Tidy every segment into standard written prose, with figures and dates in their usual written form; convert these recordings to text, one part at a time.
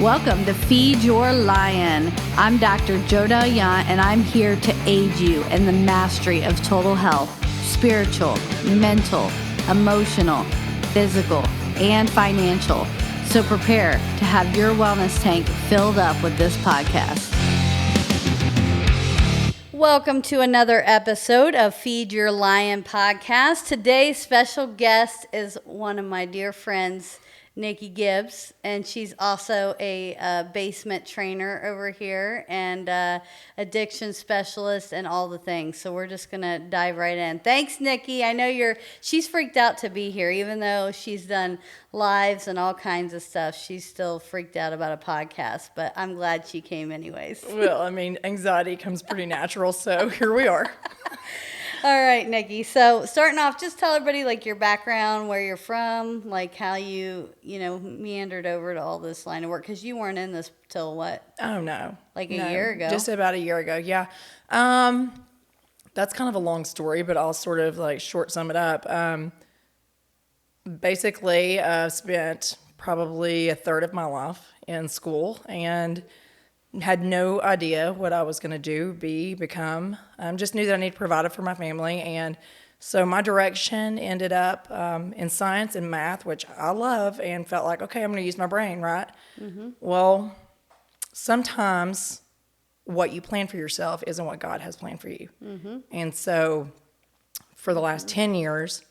Welcome to Feed Your Lion. I'm Dr. L.I.O.N, and I'm here to aid you in the mastery of total health, spiritual, mental, emotional, physical, and financial. So prepare to have your wellness tank filled up with this podcast. Welcome to another episode of Feed Your Lion podcast. Today's special guest is one of my dear friends, Nicc Gibbs, and she's also a basement trainer over here and addiction specialist and all the things. So we're just going to dive right in. Thanks, Nikki. I know she's freaked out to be here, even though she's done lives and all kinds of stuff. She's still freaked out about a podcast, but I'm glad she came anyways. Well, I mean, anxiety comes pretty natural, so here we are. All right, Nikki. So starting off, just tell everybody like your background, where you're from, like how you meandered over to all this line of work, because you weren't in this till what? Oh, no. Like a year ago? Just about a year ago, yeah. That's kind of a long story, but I'll sort of like short sum it up. Basically, I've spent probably a third of my life in school and had no idea what I was going to become. Just knew that I needed to provide it for my family. And so my direction ended up in science and math, which I love, and felt like, okay, I'm going to use my brain, right? Mm-hmm. Well, sometimes what you plan for yourself isn't what God has planned for you. Mm-hmm. And so for the last 10 years,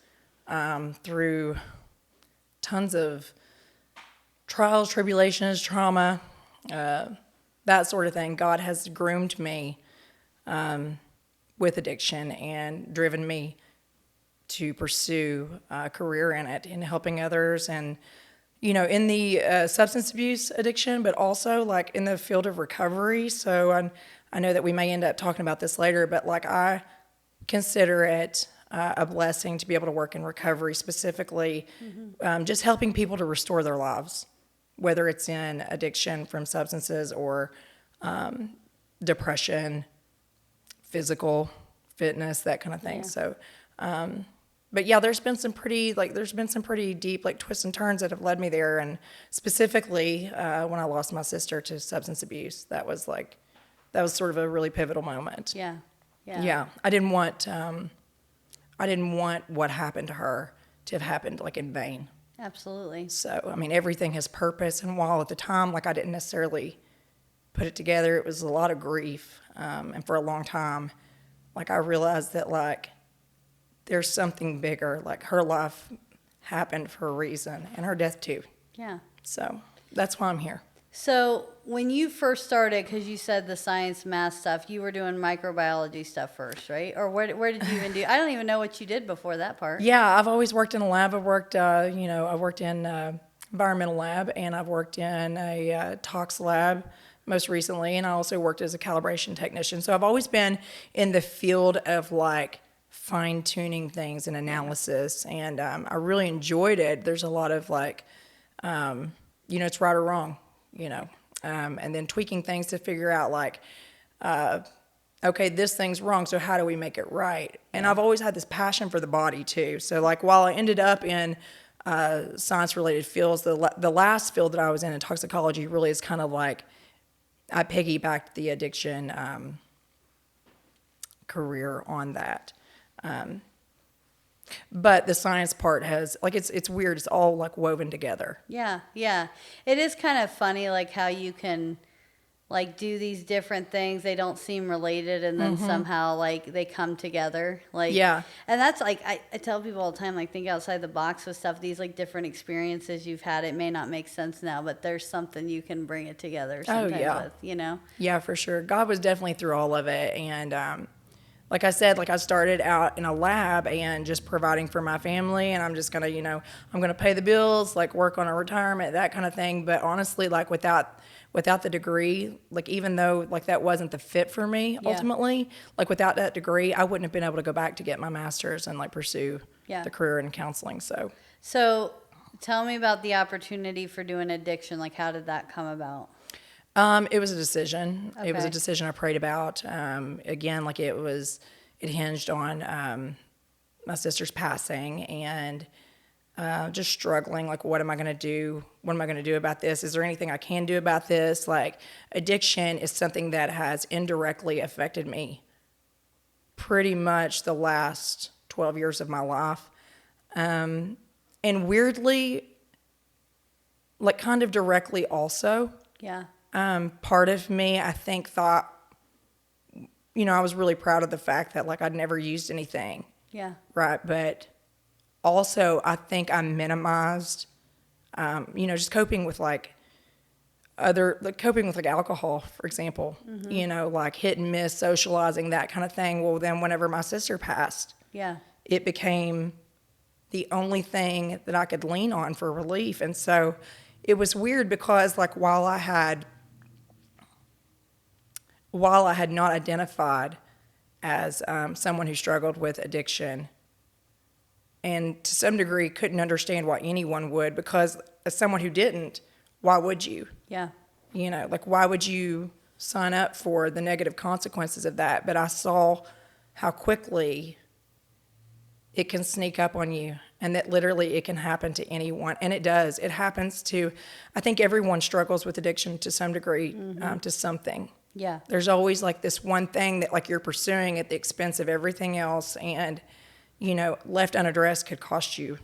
through tons of trials, tribulations, trauma, that sort of thing, God has groomed me with addiction and driven me to pursue a career in it, in helping others and, in the substance abuse addiction, but also like in the field of recovery. So I know that we may end up talking about this later, but like I consider it a blessing to be able to work in recovery specifically, just helping people to restore their lives, whether it's in addiction from substances or depression, physical fitness, that kind of thing. Yeah. So, but yeah, there's been some pretty deep like twists and turns that have led me there. And specifically, when I lost my sister to substance abuse, that was sort of a really pivotal moment. Yeah. Yeah. I didn't want what happened to her to have happened like in vain. Absolutely. So, I mean, everything has purpose. And while at the time, like I didn't necessarily put it together, it was a lot of grief. And for a long time, like I realized that like there's something bigger, like her life happened for a reason and her death too. Yeah. So that's why I'm here. So when you first started, because you said the science, math stuff, you were doing microbiology stuff first, right? Or where did you even do? I don't even know what you did before that part. Yeah, I've always worked in a lab. I worked in environmental lab, and I've worked in a tox lab most recently, and I also worked as a calibration technician. So I've always been in the field of like fine-tuning things and analysis, and I really enjoyed it. There's a lot of like, it's right or wrong. And then tweaking things to figure out like, okay, this thing's wrong, so how do we make it right? And I've always had this passion for the body too. So like while I ended up in science-related fields, the last field that I was in toxicology, really is kind of like, I piggybacked the addiction career on that. But the science part has, like, it's weird. It's all, like, woven together. Yeah. It is kind of funny, like, how you can, like, do these different things. They don't seem related, and then somehow, like, they come together. Like, yeah. And that's, like, I tell people all the time, like, think outside the box with stuff. These, like, different experiences you've had. It may not make sense now, but there's something you can bring it together sometimes with, Yeah, for sure. God was definitely through all of it, and like I said, like I started out in a lab and just providing for my family, and I'm just gonna, I'm gonna pay the bills, like work on a retirement, that kind of thing. But honestly, like without the degree, like even though like that wasn't the fit for me ultimately, like without that degree, I wouldn't have been able to go back to get my master's and like pursue the career in counseling. So tell me about the opportunity for doing addiction. Like, how did that come about? It was a decision. Okay. It was a decision I prayed about. Again, like it hinged on my sister's passing, and just struggling. Like, what am I going to do? What am I going to do about this? Is there anything I can do about this? Like, addiction is something that has indirectly affected me pretty much the last 12 years of my life. And weirdly, like kind of directly also. Yeah. Part of me, I think, thought, I was really proud of the fact that like I'd never used anything. Yeah. Right. But also I think I minimized, just coping with like alcohol, for example, like hit and miss, socializing, that kind of thing. Well, then whenever my sister passed, Yeah. it became the only thing that I could lean on for relief. And so it was weird because like while I had not identified as someone who struggled with addiction, and to some degree couldn't understand why anyone would, because as someone who didn't, why would you? Yeah. Like why would you sign up for the negative consequences of that? But I saw how quickly it can sneak up on you, and that literally it can happen to anyone. And it does. It happens to, I think everyone struggles with addiction to some degree, to something. Yeah. There's always like this one thing that like you're pursuing at the expense of everything else, and left unaddressed could cost you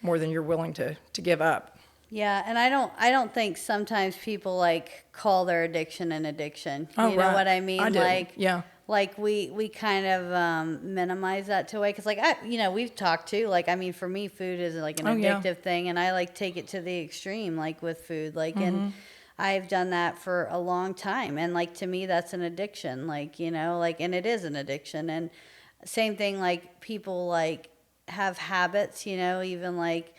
more than you're willing to give up. Yeah, and I don't think sometimes people like call their addiction an addiction. Oh, You know right. what I mean? I do. Like, Yeah. like we kind of minimize that to way, because like we've talked to, like, I mean, for me food is like an Oh, yeah. addictive thing, and I like take it to the extreme, like with food, like, Mm-hmm. and I've done that for a long time, and like to me that's an addiction, like, like, and it is an addiction. And same thing, like people like have habits, even like,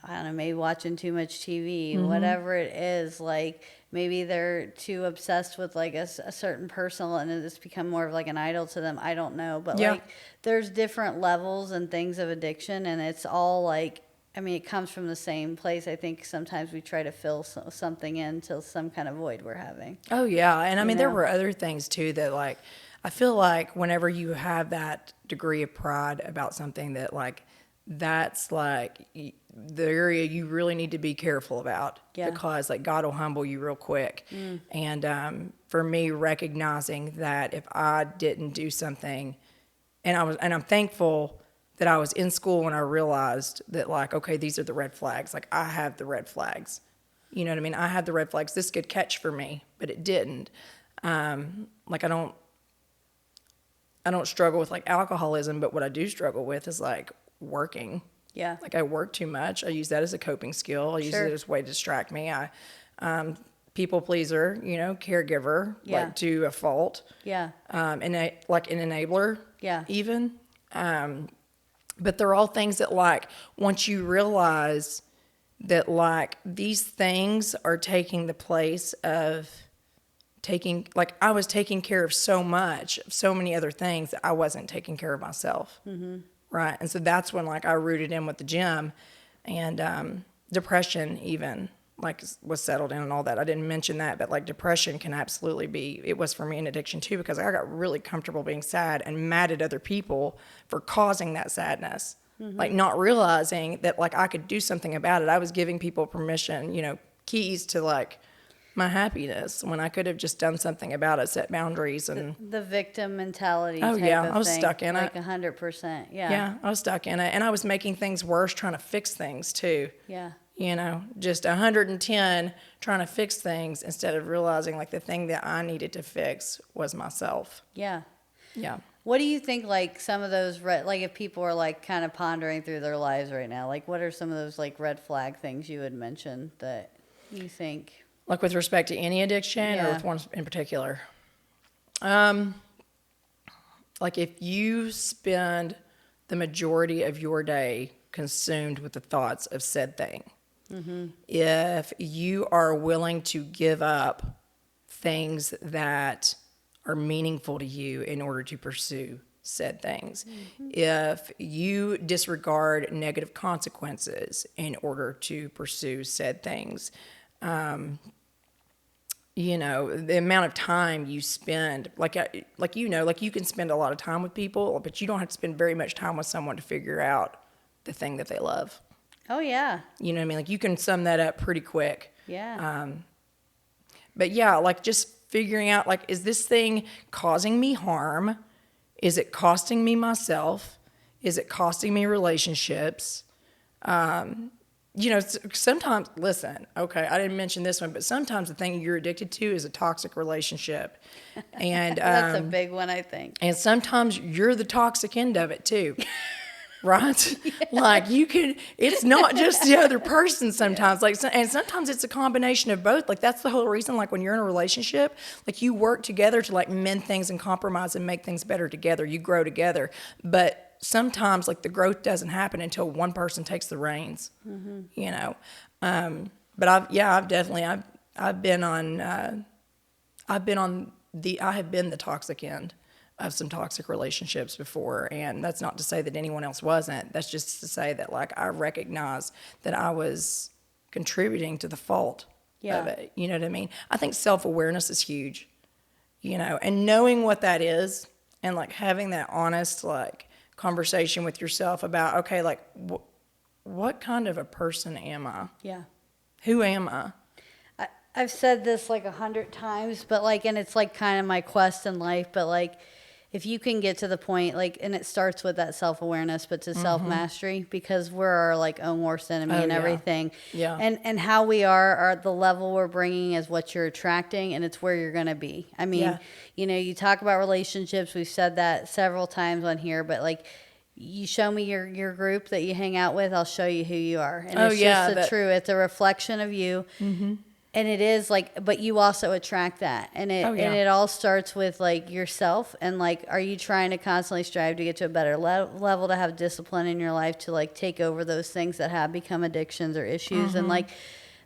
I don't know, maybe watching too much TV, Mm-hmm. whatever it is. Like maybe they're too obsessed with like a certain person, and it's become more of like an idol to them. I don't know. But Yeah. like there's different levels and things of addiction, and it's all like, I mean, it comes from the same place. I think sometimes we try to fill something into some kind of void we're having. Oh, yeah. And I mean, there know? were other things too that like, I feel like whenever you have that degree of pride about something, that like, that's like the area you really need to be careful about. Yeah. Because like God will humble you real quick. And for me, recognizing that if I didn't do something, and I'm thankful that I was in school when I realized that like, okay, these are the red flags. Like I have the red flags. You know what I mean? I had the red flags. This could catch for me, but it didn't. Like I don't struggle with like alcoholism, but what I do struggle with is like working. Yeah. Like I work too much. I use that as a coping skill. I use Sure. it as a way to distract me. People pleaser, caregiver, Yeah. like to a fault. Yeah. And like an enabler. Yeah. Even. But they're all things that like once you realize that like these things are taking the place of like I was taking care of so many other things that I wasn't taking care of myself. Mm-hmm. Right. And so that's when like I rooted in with the gym, and depression even like was settled in and all that. I didn't mention that, but like depression can absolutely it was for me an addiction too, because I got really comfortable being sad and mad at other people for causing that sadness. Mm-hmm. Like not realizing that like I could do something about it. I was giving people permission, keys to like my happiness when I could have just done something about it, set boundaries. And The victim mentality. Oh, type yeah, of I was thing. stuck in it. Like 100%. Yeah. yeah, I was stuck in it, and I was making things worse trying to fix things too. Yeah. Just 110 trying to fix things instead of realizing like the thing that I needed to fix was myself. Yeah. Yeah. What do you think, like, some of those like if people are like kind of pondering through their lives right now, like what are some of those like red flag things you would mention that you think? Like with respect to any addiction, or Yeah. with one in particular? Like if you spend the majority of your day consumed with the thoughts of said thing, mm-hmm. if you are willing to give up things that are meaningful to you in order to pursue said things, mm-hmm. if you disregard negative consequences in order to pursue said things, the amount of time you spend, like you can spend a lot of time with people, but you don't have to spend very much time with someone to figure out the thing that they love. Oh, yeah. You know what I mean? Like, you can sum that up pretty quick. Yeah. But yeah, like, just figuring out, like, is this thing causing me harm? Is it costing me myself? Is it costing me relationships? You know, sometimes, listen, okay, I didn't mention this one, but sometimes the thing you're addicted to is a toxic relationship. And That's a big one, I think. and sometimes you're the toxic end of it too. Right? Like, you can, it's not just the other person sometimes. Like, and sometimes it's a combination of both. Like, that's the whole reason, like, when you're in a relationship, like, you work together to, like, mend things and compromise and make things better together. You grow together. But sometimes, like, the growth doesn't happen until one person takes the reins, you know? But I've definitely, I've been on, I have been the toxic end of some toxic relationships before. And that's not to say that anyone else wasn't. That's just to say that, like, I recognize that I was contributing to the fault of it. You know what I mean? I think self-awareness is huge, you know, and knowing what that is and, like, having that honest, like, conversation with yourself about, okay, like, what kind of a person am I? Yeah. Who am I? I've said this like 100 times, but like, and it's like kind of my quest in life, but like, if you can get to the point, like, and it starts with that self-awareness, but to self-mastery, because we're our like own worst enemy and everything. Yeah. And how we are the level we're bringing is what you're attracting, and it's where you're going to be. I mean, you know, you talk about relationships. We've said that several times on here, but like, you show me your group that you hang out with, I'll show you who you are. And it's just it's a reflection of you. And it is like, but you also attract that. And and it all starts with like yourself. And like, are you trying to constantly strive to get to a better level, to have discipline in your life, to like take over those things that have become addictions or issues? And like,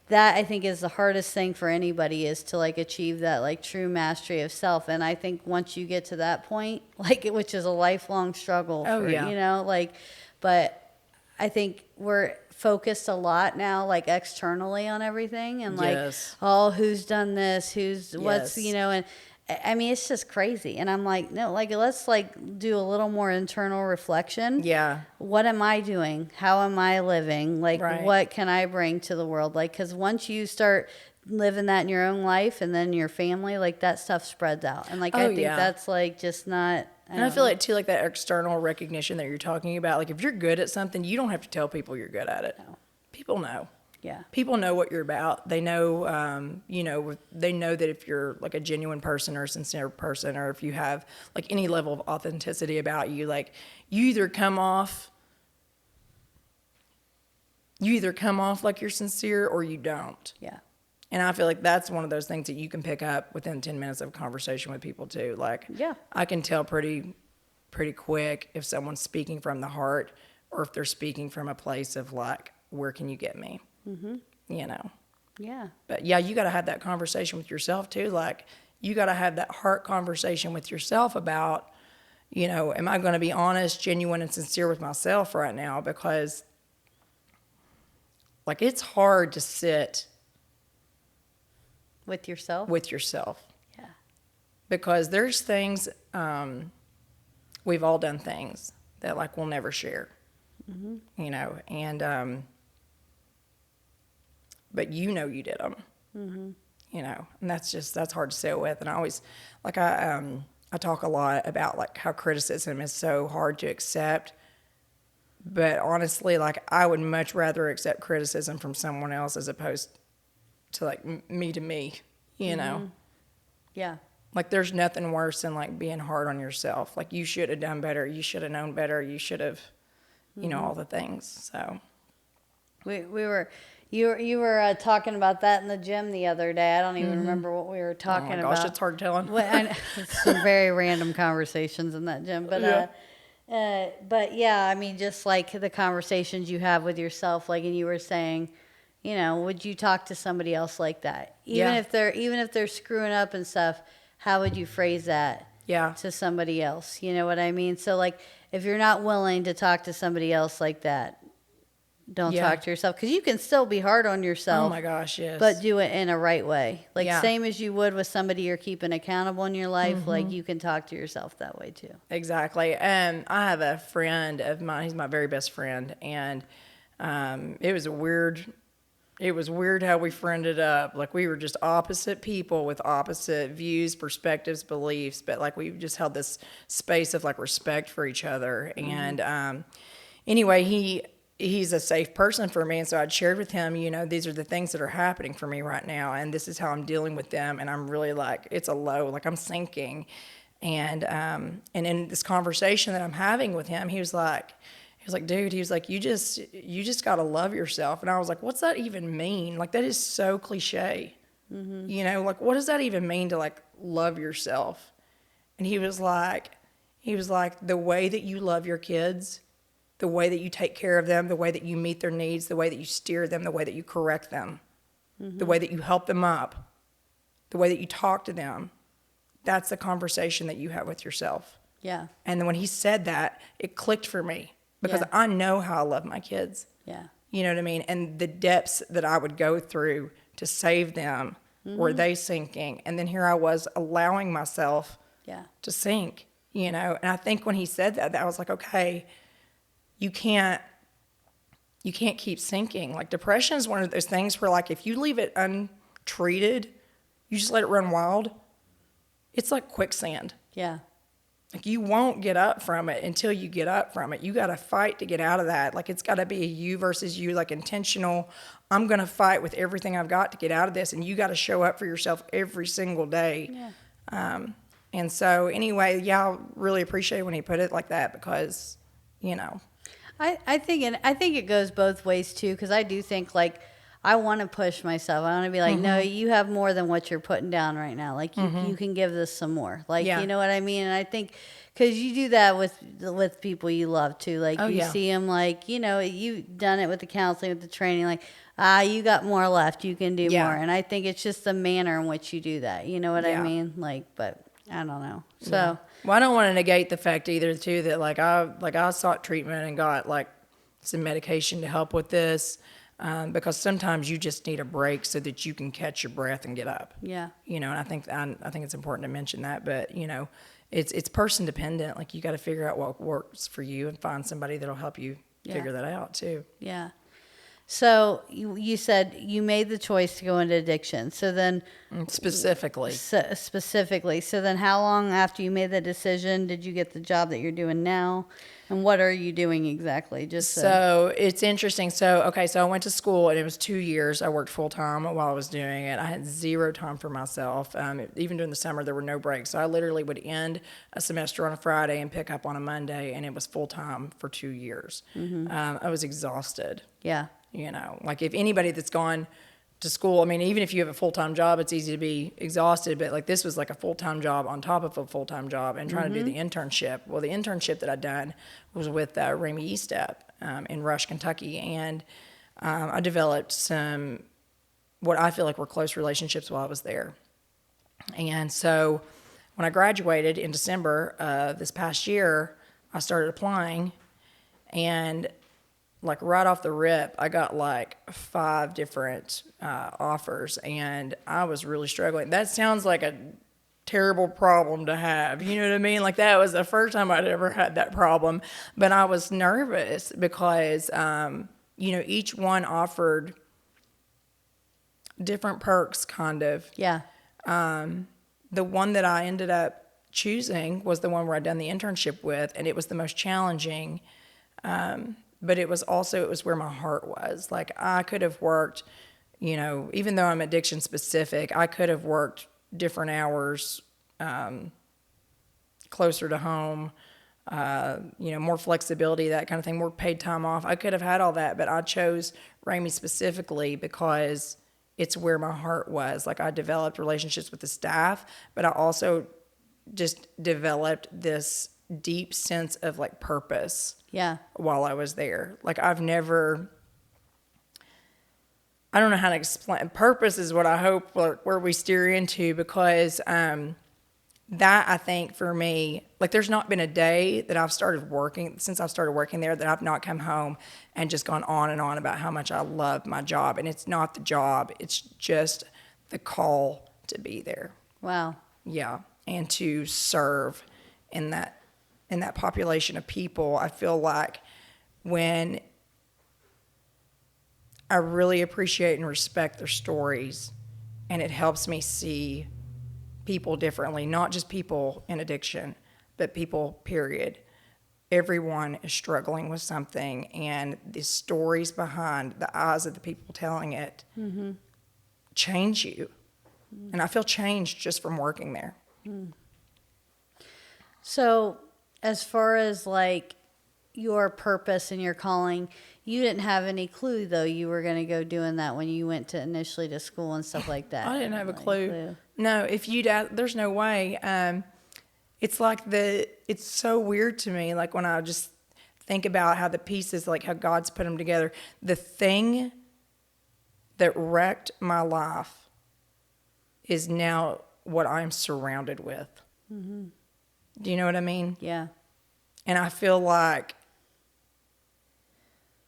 that I think is the hardest thing for anybody, is to like achieve that like true mastery of self. And I think once you get to that point, like, which is a lifelong struggle you know, like, but I think we're focused a lot now, like externally on everything, and like, oh, who's done this, who's what's, you know, and I mean, it's just crazy. And I'm like, no, like, let's like do a little more internal reflection. Yeah. What am I doing? How am I living? Like, what can I bring to the world? Like, because once you start living that in your own life and then your family, like, that stuff spreads out. And like, I think that's like just not. And I feel like too, like, that external recognition that you're talking about, like, if you're good at something, you don't have to tell people you're good at it. No. People know. Yeah. People know what you're about. They know, you know, they know that if you're like a genuine person or a sincere person, or if you have like any level of authenticity about you, like, you either come off like you're sincere or you don't. Yeah. And I feel like that's one of those things that you can pick up within 10 minutes of conversation with people too. Like, I can tell pretty quick if someone's speaking from the heart, or if they're speaking from a place of like, where can you get me? You know? Yeah. But yeah, you got to have that conversation with yourself too. Like, you got to have that heart conversation with yourself about, you know, am I going to be honest, genuine, and sincere with myself right now? Because like, it's hard to sit with yourself. Yeah. Because there's things, we've all done things that like we'll never share, you know, and, but you know you did them, you know, and that's hard to sit with. And I always, like, I talk a lot about like how criticism is so hard to accept. But honestly, like, I would much rather accept criticism from someone else as opposed to like me to me, you know? Yeah. Like, there's nothing worse than like being hard on yourself. Like, you should have done better. You should have known better. You should have, you know, all the things. So you were talking about that in the gym the other day. I don't even remember what we were talking about. Oh my gosh, it's hard telling. It's some very random conversations in that gym, but but yeah, I mean, just like the conversations you have with yourself, like, and you were saying, you know, would you talk to somebody else like that? Even if they're screwing up and stuff, how would you phrase that to somebody else? You know what I mean? So like, if you're not willing to talk to somebody else like that, don't talk to yourself, because you can still be hard on yourself. Oh my gosh, yes. But do it in a right way. Like, same as you would with somebody you're keeping accountable in your life, like, you can talk to yourself that way too. Exactly. And I have a friend of mine, he's my very best friend, and It was weird how we friended up. Like, we were just opposite people with opposite views, perspectives, beliefs, but like we just held this space of like respect for each other. And anyway, he's a safe person for me, and so I'd shared with him, these are the things that are happening for me right now, and this is how I'm dealing with them, and I'm really like, it's a low, like I'm sinking. And in this conversation that I'm having with him, he was like, dude, he was like, you just got to love yourself. And I was like, what's that even mean? Like, that is so cliche. Like, what does that even mean to like love yourself? And he was like, the way that you love your kids, the way that you take care of them, the way that you meet their needs, the way that you steer them, the way that you correct them, the way that you help them up, the way that you talk to them, that's the conversation that you have with yourself. Yeah. And then when he said that, it clicked for me. Because I know how I love my kids. Yeah. You know what I mean? And the depths that I would go through to save them, were they sinking? And then here I was allowing myself to sink, And I think when he said that I was like, okay, you can't keep sinking. Like, depression is one of those things where, like, if you leave it untreated, you just let it run wild, it's like quicksand. Yeah. Like, you won't get up from it until you get up from it. You got to fight to get out of that. Like, it's got to be a you versus you, like intentional. I'm going to fight with everything I've got to get out of this. And you got to show up for yourself every single day. Yeah. And so anyway, I really appreciate when he put it like that because, I think it goes both ways too, because I do think like I want to push myself. I want to be like, no, you have more than what you're putting down right now. Like you can give this some more. Like, you know what I mean? And I think because you do that with people you love too. Like you see them like, you've done it with the counseling, with the training, like, you got more left. You can do more. And I think it's just the manner in which you do that. You know what I mean? Like, but I don't know. So. Well, I don't want to negate the fact either too that I sought treatment and got like some medication to help with this. Because sometimes you just need a break so that you can catch your breath and get up. Yeah. And I think it's important to mention that, but it's person dependent. Like, you got to figure out what works for you and find somebody that'll help you figure that out too. Yeah. So you said you made the choice to go into addiction. So then specifically. So then how long after you made the decision did you get the job that you're doing now? And what are you doing exactly? So it's interesting. So I went to school and it was 2 years. I worked full time while I was doing it. I had zero time for myself. Even during the summer, there were no breaks. So I literally would end a semester on a Friday and pick up on a Monday, and it was full time for 2 years. I was exhausted. Yeah. Like, if anybody that's gone to school, I mean, even if you have a full-time job, it's easy to be exhausted, but like, this was like a full-time job on top of a full-time job and trying to do the internship. Well, the internship that I'd done was with Ramey E-Step in Rush, Kentucky, and I developed some, what I feel like were close relationships while I was there. And so when I graduated in December this past year, I started applying, and like right off the rip, I got like 5 different offers, and I was really struggling. That sounds like a terrible problem to have. You know what I mean? Like, that was the first time I'd ever had that problem. But I was nervous because, each one offered different perks, kind of. Yeah. The one that I ended up choosing was the one where I'd done the internship with, and it was the most challenging. But it was where my heart was. Like, I could have worked, even though I'm addiction specific, I could have worked different hours, closer to home, more flexibility, that kind of thing, more paid time off. I could have had all that, but I chose Ramey specifically because it's where my heart was. Like, I developed relationships with the staff, but I also just developed this deep sense of like purpose. Yeah. While I was there. Like, I don't know how to explain. Purpose is what I hope where we steer into, because that, I think, for me, like, there's not been a day that since I've started working there, that I've not come home and just gone on and on about how much I love my job. And it's not the job, it's just the call to be there. Wow. Yeah. And to serve in that population of people. I feel like when I really appreciate and respect their stories, and it helps me see people differently, not just people in addiction, but people, period. Everyone is struggling with something, and the stories behind the eyes of the people telling it change you. And I feel changed just from working there. So, as far as like your purpose and your calling, you didn't have any clue though you were going to go doing that when you went to initially to school and stuff like that. I didn't have a clue. No, if you'd ask, there's no way. It's like it's so weird to me. Like when I just think about how the pieces, like how God's put them together, the thing that wrecked my life is now what I'm surrounded with. Do you know what I mean? Yeah. And I feel like,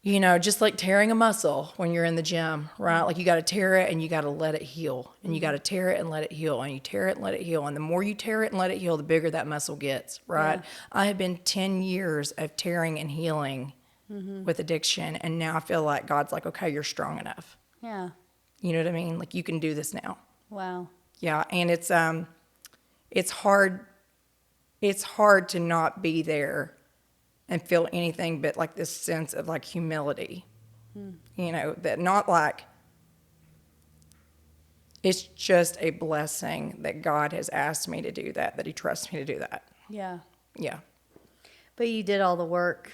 just like tearing a muscle when you're in the gym, right? Like you got to tear it and you got to let it heal. And you got to tear it and let it heal. And you tear it and let it heal. And the more you tear it and let it heal, the bigger that muscle gets, right? Yeah. I have been 10 years of tearing and healing with addiction. And now I feel like God's like, okay, you're strong enough. Yeah. You know what I mean? Like you can do this now. Wow. Yeah. And it's hard. It's hard to not be there and feel anything but like this sense of like humility, that not like, it's just a blessing that God has asked me to do that he trusts me to do that. Yeah. Yeah. But you did all the work.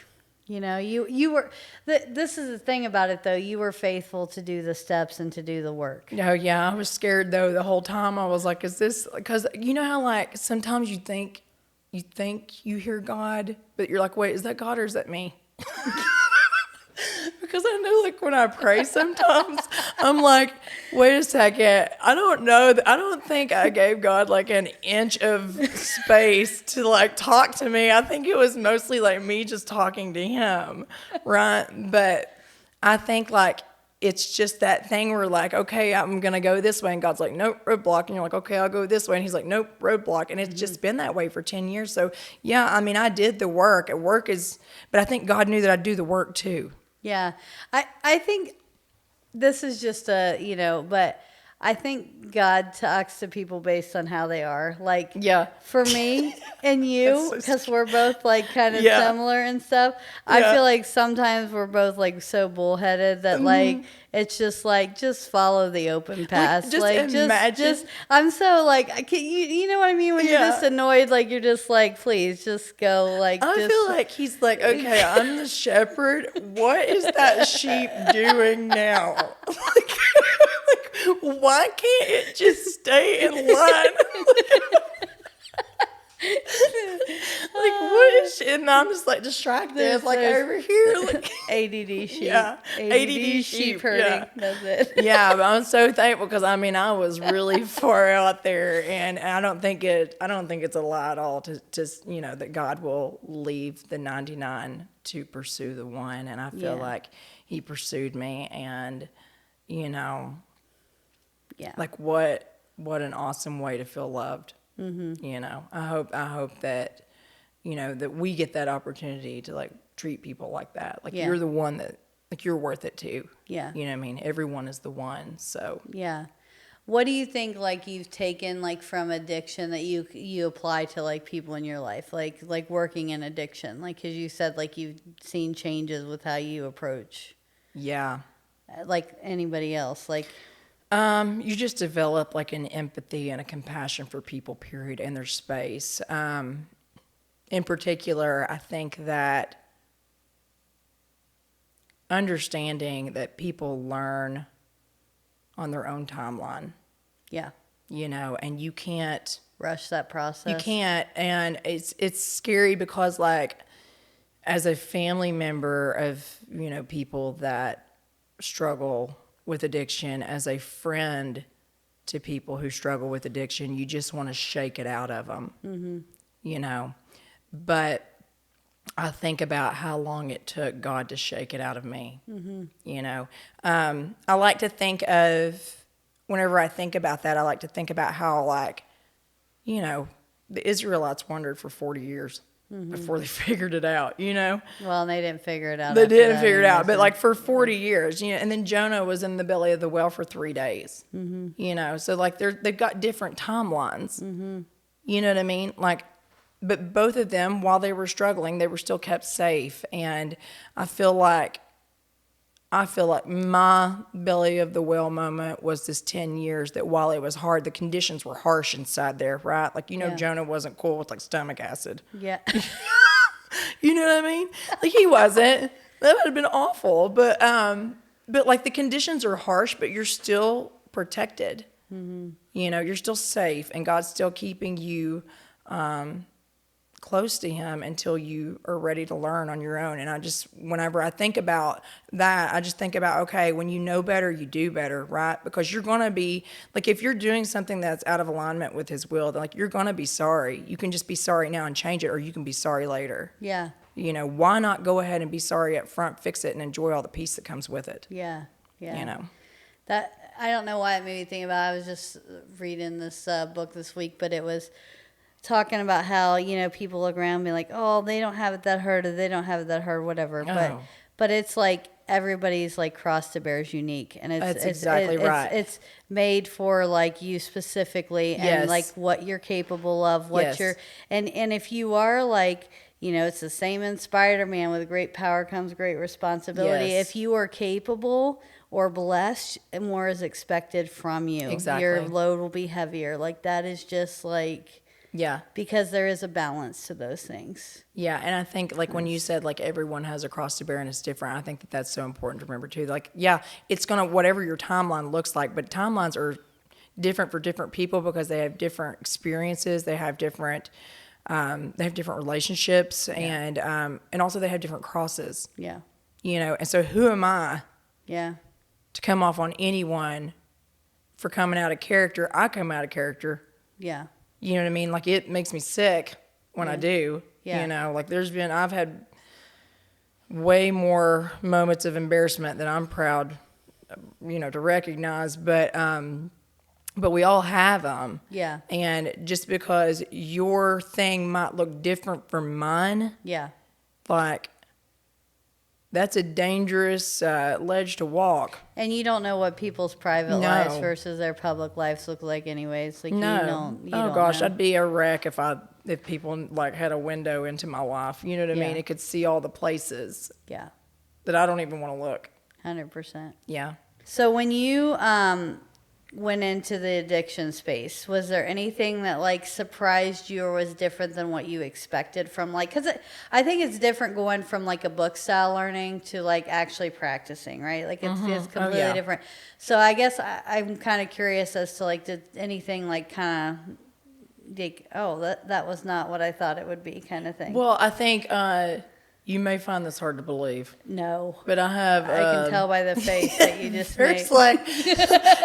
You were, this is the thing about it though, you were faithful to do the steps and to do the work. No, yeah, I was scared though the whole time. I was like, is this, because you know how like sometimes you think you hear God, but you're like, wait, is that God or is that me? Because I know like when I pray sometimes, I'm like, wait a second, I don't know, I don't think I gave God like an inch of space to like talk to me. I think it was mostly like me just talking to him, right? But I think like, it's just that thing where like, okay, I'm going to go this way. And God's like, nope, roadblock. And you're like, okay, I'll go this way. And he's like, nope, roadblock. And it's just been that way for 10 years. So yeah, I mean, I did the work. But I think God knew that I'd do the work too. Yeah. I think this is just but I think God talks to people based on how they are. Like, Yeah. for me and you, That's so because we're both like kind of Yeah. similar and stuff. I Yeah. feel like sometimes we're both like so bullheaded that like it's just like just follow the open path. just imagine. I'm so like you know what I mean when you're Yeah. just annoyed, like you're just like please just go like. I just, feel like he's like, okay, I'm the shepherd. What is that sheep doing now? Like, why can't it just stay in line? Like, what is she? And I'm just like distracted, There's over here. Like, ADD sheep. Yeah, ADD sheep herding. Yeah. That's it. Yeah, but I'm so thankful because I mean I was really far out there, and I don't think it's a lie at all to that God will leave the 99 to pursue the one, and I feel like He pursued me, and Yeah. like what an awesome way to feel loved. I hope that that we get that opportunity to like treat people like that. Like you're the one that like you're worth it too. Yeah. You know what I mean? Everyone is the one. So Yeah. What do you think like you've taken like from addiction that you apply to like people in your life, like working in addiction, like because you said like you've seen changes with how you approach like anybody else, like you just develop like an empathy and a compassion for people, period, and their space. In particular, I think that understanding that people learn on their own timeline. Yeah. And you can't Rush that process. You can't, and it's scary because like as a family member of, people that struggle with addiction, as a friend to people who struggle with addiction, you just want to shake it out of them. But I think about how long it took God to shake it out of me. I like to think of, whenever I think about that, I like to think about how, like, the Israelites wandered for 40 years. before they figured it out, you know? Well, and they didn't figure it out. They after didn't that figure it out, anyway, but so- like for 40 years, you know, and then Jonah was in the belly of the whale for 3 days, you know? So like they've got different timelines, you know what I mean? Like, but both of them, while they were struggling, they were still kept safe. And I feel like my belly of the whale moment was this 10 years that while it was hard, the conditions were harsh inside there, right? Like, you know, Yeah. Jonah wasn't cool with like stomach acid. Yeah. You know what I mean? Like he wasn't. That would have been awful. But like the conditions are harsh, but you're still protected. You know, you're still safe, and God's still keeping you close to Him until you are ready to learn on your own. And I just, whenever I think about that, I just think about, okay, when you know better, you do better, right? Because you're going to be, like, if you're doing something that's out of alignment with His will, like, you're going to be sorry. You can just be sorry now and change it, or you can be sorry later. Yeah. You know, why not go ahead and be sorry up front, fix it, and enjoy all the peace that comes with it? Yeah. Yeah. You know? That, I don't know why it made me think about it. I was just reading this book this week, but it was talking about how, you know, people look around and be like, oh, they don't have it that hard, or they don't have it that hard, whatever. Oh. But it's like everybody's like cross to bear is unique, and That's exactly right. It's made for like you specifically, and Yes. like what you're capable of, what Yes. you're, and if you are like, you know, it's the same in Spider-Man. With great power comes great responsibility. Yes. If you are capable or blessed, more is expected from you. Exactly. Your load will be heavier. Like that is just like, Yeah. because there is a balance to those things. Yeah, and I think, like, when you said, like, everyone has a cross to bear and it's different, I think that that's so important to remember, too. Like, yeah, it's going to, whatever your timeline looks like, but timelines are different for different people because they have different experiences, they have different relationships, and also they have different crosses. Yeah. You know, and so who am I Yeah. to come off on anyone for coming out of character? I come out of character. Yeah. You know what I mean? Like, it makes me sick when I do. Yeah. You know, like I've had way more moments of embarrassment than I'm proud, you know, to recognize. But we all have them. Yeah. And just because your thing might look different from mine, Yeah. like, that's a dangerous ledge to walk. And you don't know what people's private No. lives versus their public lives look like anyways. Like No. you Oh don't gosh, know. I'd be a wreck if people like had a window into my life. You know what I Yeah. mean? It could see all the places Yeah. that I don't even want to look. 100%. Yeah. So when you went into the addiction space, was there anything that like surprised you or was different than what you expected from like, because I think it's different going from like a book style learning to like actually practicing, right? Like it's completely yeah. different. So I guess I'm kind of curious as to like, did anything like kind of like, oh, that was not what I thought it would be, kind of thing? Well, I think you may find this hard to believe, No. but I have. I can tell by the face that you just made. It's like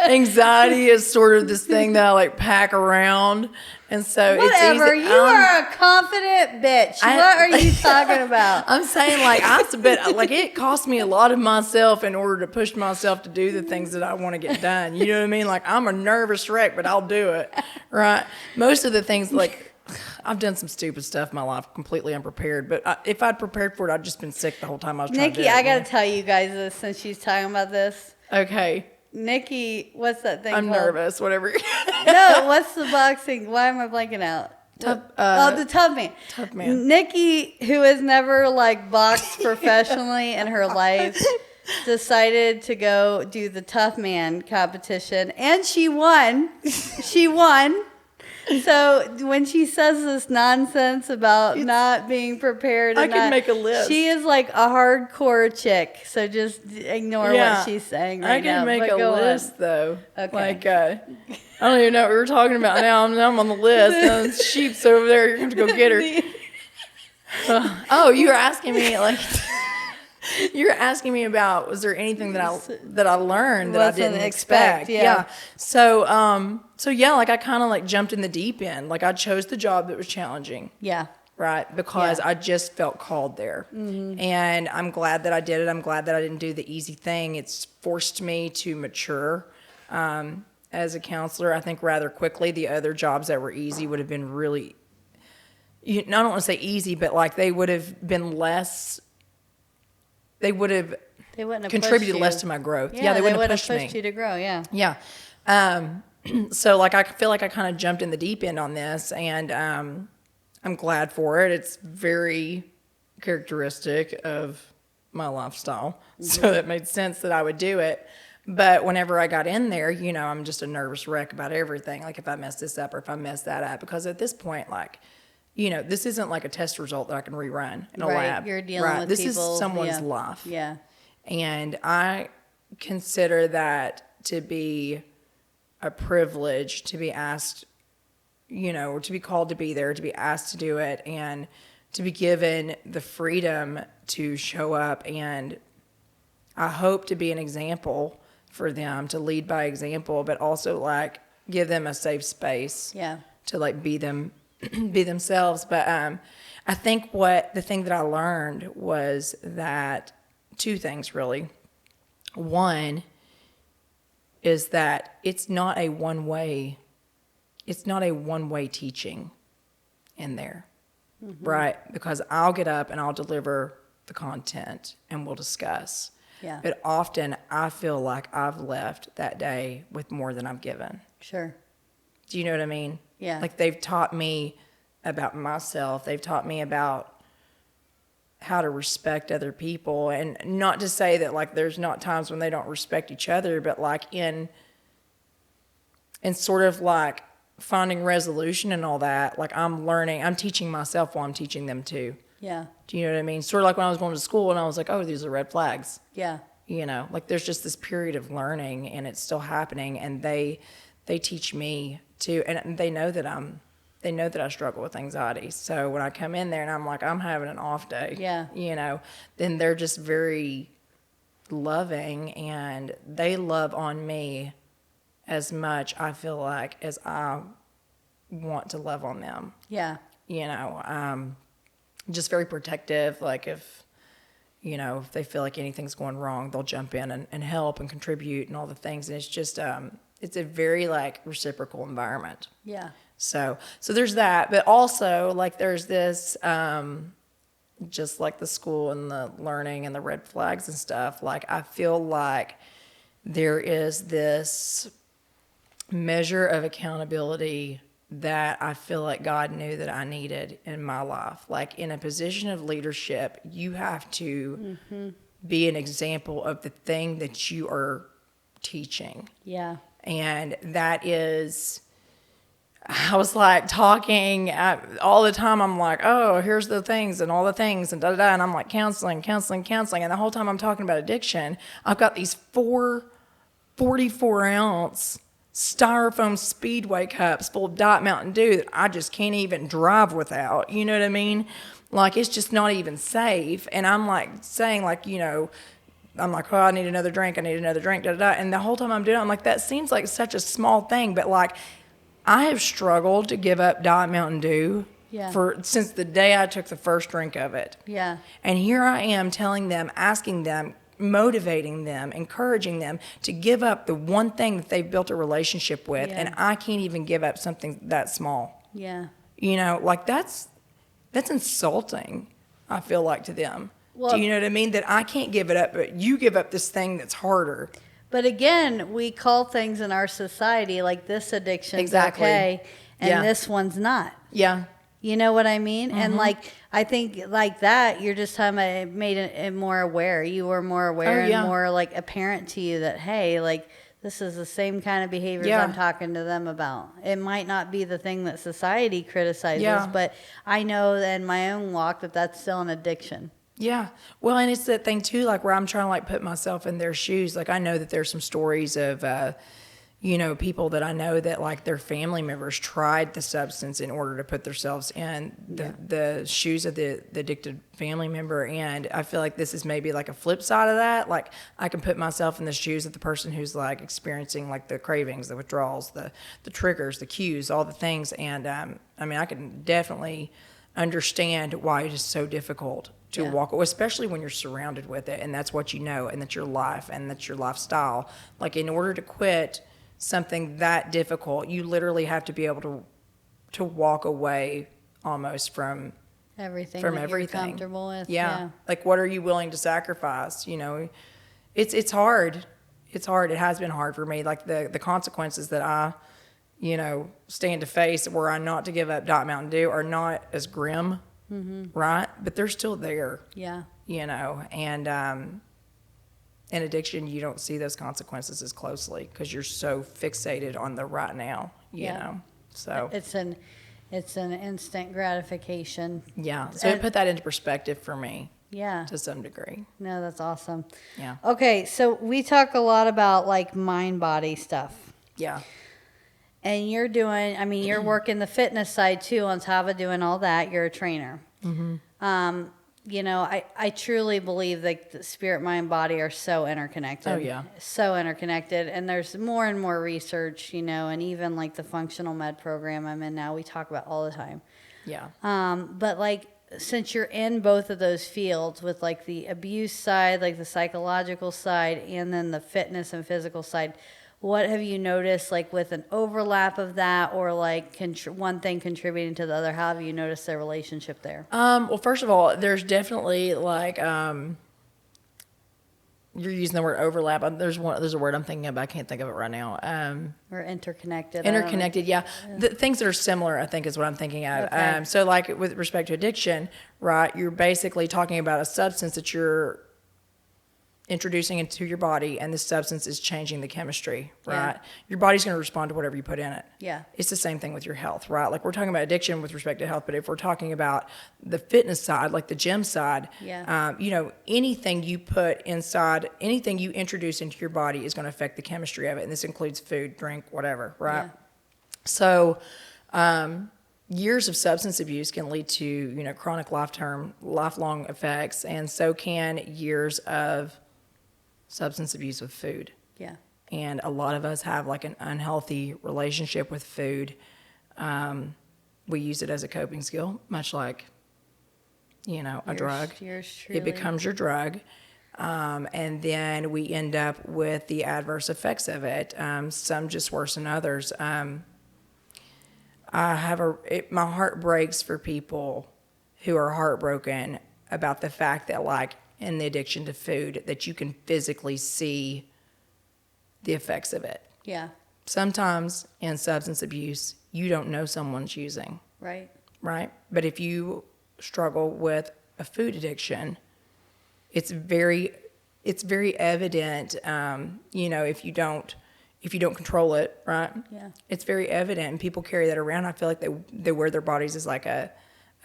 anxiety is sort of this thing that I like pack around, and so Whatever. it's easy. You are a confident bitch. What are you talking about? I'm saying like it cost me a lot of myself in order to push myself to do the things that I want to get done. You know what I mean? Like I'm a nervous wreck, but I'll do it. Right? Most of the things like. I've done some stupid stuff in my life, completely unprepared. But if I'd prepared for it, I'd just been sick the whole time I was trying to do Nikki, it. I got to tell you guys this since she's talking about this. Okay. Nikki, what's that thing I'm called? nervous, whatever. No, what's the boxing? Why am I blanking out? The Tough Man. Tough Man. Nikki, who has never like boxed professionally in her life, decided to go do the Tough Man competition, and she won. She won. So when she says this nonsense about not being prepared, I can make a list. She is like a hardcore chick. So just ignore what she's saying right now. I can make a list though. Okay. Like I don't even know what we were talking about now. I'm on the list. And sheep's over there. You're going to go get her. You were asking me like. You're asking me about was there anything that I learned that I didn't expect? Yeah. So yeah, like I kind of like jumped in the deep end. Like I chose the job that was challenging. Yeah. Right, because I just felt called there. Mm-hmm. And I'm glad that I did it. I'm glad that I didn't do the easy thing. It's forced me to mature as a counselor. I think rather quickly. The other jobs that were easy would have been really I don't want to say easy, but like they would have been less, they would have They wouldn't have contributed pushed less you. to my growth. Yeah, They wouldn't have would pushed me. you to grow. Yeah. Yeah. So like I feel like I kind of jumped in the deep end on this, and I'm glad for it. It's very characteristic of my lifestyle, so it made sense that I would do it. But whenever I got in there, I'm just a nervous wreck about everything. Like if I mess this up or if I mess that up, because at this point, like, this isn't like a test result that I can rerun in a Right. lab. You're dealing with this people. is someone's Yeah. life. Yeah. And I consider that to be a privilege, to be asked, or to be called to be there, to be asked to do it, and to be given the freedom to show up. And I hope to be an example for them, to lead by example, but also like give them a safe space Yeah. to like be themselves. But I think the thing that I learned was that two things really. One is that it's not a one-way teaching in there, right? Because I'll get up and I'll deliver the content and we'll discuss. Yeah. But often I feel like I've left that day with more than I've given. Sure. Do you know what I mean? Yeah. Like they've taught me about myself. They've taught me about how to respect other people, and not to say that like there's not times when they don't respect each other, but like in sort of like finding resolution and all that, like I'm teaching myself while I'm teaching them too. Yeah. Do you know what I mean? Sort of like when I was going to school and I was like, oh, these are red flags. Yeah. Like there's just this period of learning and it's still happening, and they teach me too, and they know that I struggle with anxiety. So when I come in there and I'm like, I'm having an off day, Yeah. Then they're just very loving, and they love on me as much, I feel like, as I want to love on them. Yeah. Just very protective. Like if they feel like anything's going wrong, they'll jump in and help and contribute and all the things. And it's just, it's a very like reciprocal environment. Yeah. So there's that, but also like there's this, just like the school and the learning and the red flags and stuff. Like I feel like there is this measure of accountability that I feel like God knew that I needed in my life. Like in a position of leadership, you have to be an example of the thing that you are teaching. Yeah. And that is, I was like talking all the time. I'm like, oh, here's the things and all the things and da da da. And I'm like counseling. And the whole time I'm talking about addiction, I've got these 44-ounce styrofoam Speedway cups full of Diet Mountain Dew that I just can't even drive without. You know what I mean? Like it's just not even safe. And I'm like saying like, I'm like, oh, I need another drink, da da da. And the whole time I'm doing it, I'm like, that seems like such a small thing, but like I have struggled to give up Diet Mountain Dew since the day I took the first drink of it. Yeah. And here I am telling them, asking them, motivating them, encouraging them to give up the one thing that they've built a relationship with, and I can't even give up something that small. Yeah. Like that's insulting, I feel like, to them. Well, do you know what I mean? That I can't give it up, but you give up this thing that's harder. But again, we call things in our society like this addiction's Exactly. okay, and this one's not. Yeah. You know what I mean? And like, I think like that, you're just talking about it made it more aware. You were more aware and more like apparent to you that, hey, like this is the same kind of behaviors I'm talking to them about. It might not be the thing that society criticizes, but I know in my own walk that that's still an addiction. Yeah. Well, and it's that thing too, like where I'm trying to like put myself in their shoes. Like I know that there's some stories of, people that I know that like their family members tried the substance in order to put themselves in the shoes of the addicted family member. And I feel like this is maybe like a flip side of that. Like I can put myself in the shoes of the person who's like experiencing like the cravings, the withdrawals, the triggers, the cues, all the things. And I can definitely understand why it is so difficult to walk away, especially when you're surrounded with it and that's what you know and that's your life and that's your lifestyle. Like in order to quit something that difficult, you literally have to be able to walk away almost Everything from that everything. you're comfortable with. Yeah. Like, what are you willing to sacrifice? You know, it's hard. It's hard. It has been hard for me. Like the consequences that I, stand to face were I not to give up Diet Mountain Dew are not as grim, right? But they're still there. Yeah. And in addiction, you don't see those consequences as closely because you're so fixated on the right now, you know. So It's an instant gratification. yeah. So it put that into perspective for me. Yeah. To some degree. No, that's awesome. Yeah. Okay, so we talk a lot about like mind body stuff. Yeah. And you're working the fitness side too on top of doing all that. You're a trainer. Mm-hmm. I truly believe that the spirit, mind, body are so interconnected. Oh, yeah. So interconnected. And there's more and more research, and even like the functional med program I'm in now, we talk about all the time. Yeah. But like, since you're in both of those fields with like the abuse side, like the psychological side, and then the fitness and physical side, what have you noticed like with an overlap of that, or like one thing contributing to the other? How have you noticed their relationship there? Well, first of all, there's definitely like you're using the word overlap. There's a word I'm thinking of, but I can't think of it right now. Or interconnected. Interconnected, yeah. The things that are similar, I think, is what I'm thinking of. Okay. So like with respect to addiction, right, you're basically talking about a substance that you're introducing into your body, and this substance is changing the chemistry, right? Yeah. Your body's going to respond to whatever you put in it. Yeah. It's the same thing with your health, right? Like, we're talking about addiction with respect to health, but if we're talking about the fitness side, like the gym side, anything you put inside, anything you introduce into your body is going to affect the chemistry of it, and this includes food, drink, whatever, right? Yeah. So years of substance abuse can lead to, chronic lifelong effects, and so can years of substance abuse with food. Yeah. And a lot of us have like an unhealthy relationship with food. We use it as a coping skill, much like, a drug. Yours truly. It becomes your drug. And then we end up with the adverse effects of it. Some just worse than others. My heart breaks for people who are heartbroken about the fact that, like, in the addiction to food, that you can physically see the effects of it. Yeah. Sometimes in substance abuse, you don't know someone's using. Right. Right? But if you struggle with a food addiction, it's very evident, if you don't control it, right? Yeah. It's very evident, and people carry that around. I feel like they wear their bodies as like a